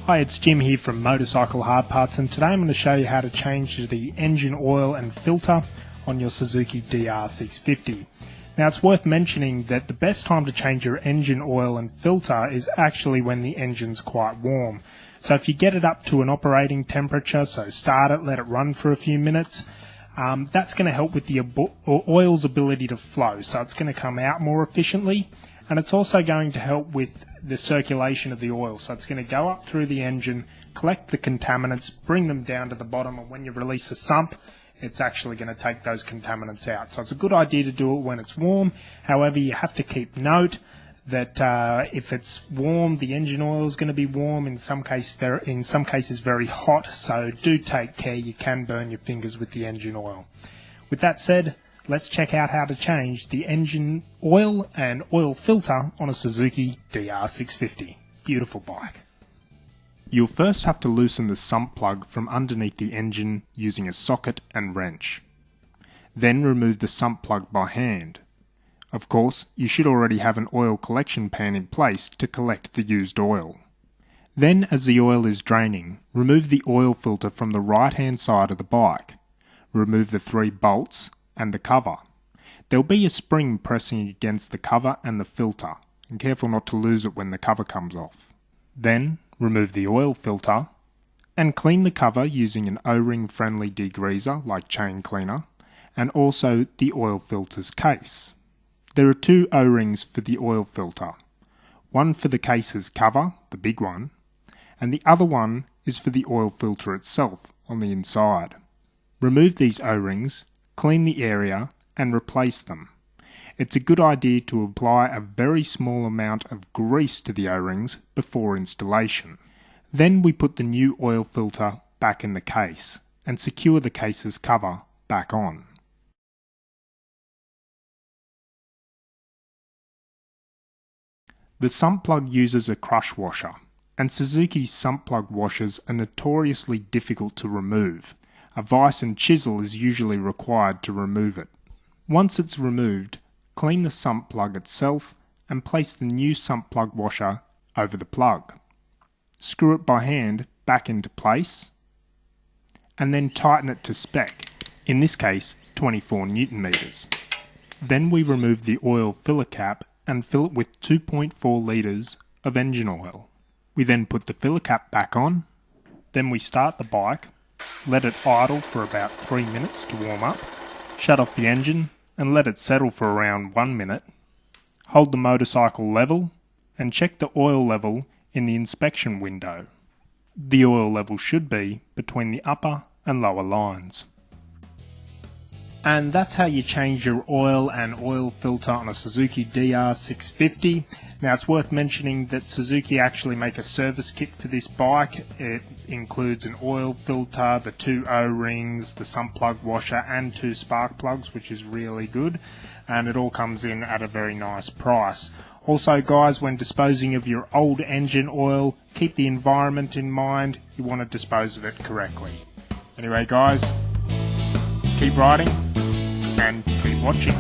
Hi, it's Jim here from Motorcycle Hard Parts, and today I'm going to show you how to change the engine oil and filter on your Suzuki DR650. Now, it's worth mentioning that the best time to change your engine oil and filter is actually when the engine's quite warm. So if you get it up to an operating temperature, so start it, let it run for a few minutes, that's going to help with the oil's ability to flow. So it's going to come out more efficiently, and it's also going to help with the circulation of the oil. So it's going to go up through the engine, collect the contaminants, bring them down to the bottom, and when you release a sump, it's actually going to take those contaminants out. So it's a good idea to do it when it's warm. However, you have to keep note that if it's warm, the engine oil is going to be warm, in some cases very hot, so do take care. You can burn your fingers with the engine oil. With that said, let's check out how to change the engine oil and oil filter on a Suzuki DR650. Beautiful bike. You'll first have to loosen the sump plug from underneath the engine using a socket and wrench. Then remove the sump plug by hand. Of course, you should already have an oil collection pan in place to collect the used oil. Then, as the oil is draining, remove the oil filter from the right-hand side of the bike. Remove the 3 bolts and the cover. There'll be a spring pressing against the cover and the filter, and careful not to lose it when the cover comes off. Then, remove the oil filter and clean the cover using an O-ring friendly degreaser like chain cleaner, and also the oil filter's case. There are 2 O-rings for the oil filter, one for the case's cover, the big one, and the other one is for the oil filter itself on the inside. Remove these O-rings, clean the area and replace them. It's a good idea to apply a very small amount of grease to the O-rings before installation. Then we put the new oil filter back in the case and secure the case's cover back on. The sump plug uses a crush washer, and Suzuki's sump plug washers are notoriously difficult to remove. A vise and chisel is usually required to remove it. Once it's removed, clean the sump plug itself and place the new sump plug washer over the plug. Screw it by hand back into place and then tighten it to spec, in this case 24 Newton meters. Then we remove the oil filler cap and fill it with 2.4 litres of engine oil. We then put the filler cap back on, then we start the bike, let it idle for about 3 minutes to warm up, shut off the engine and let it settle for around 1 minute. Hold the motorcycle level and check the oil level in the inspection window. The oil level should be between the upper and lower lines. And that's how you change your oil and oil filter on a Suzuki DR650. Now, it's worth mentioning that Suzuki actually make a service kit for this bike. It includes an oil filter, the 2 O-rings, the sump plug washer and 2 spark plugs, which is really good, and it all comes in at a very nice price. Also guys, when disposing of your old engine oil, keep the environment in mind. You want to dispose of it correctly. Anyway guys, keep riding and keep watching.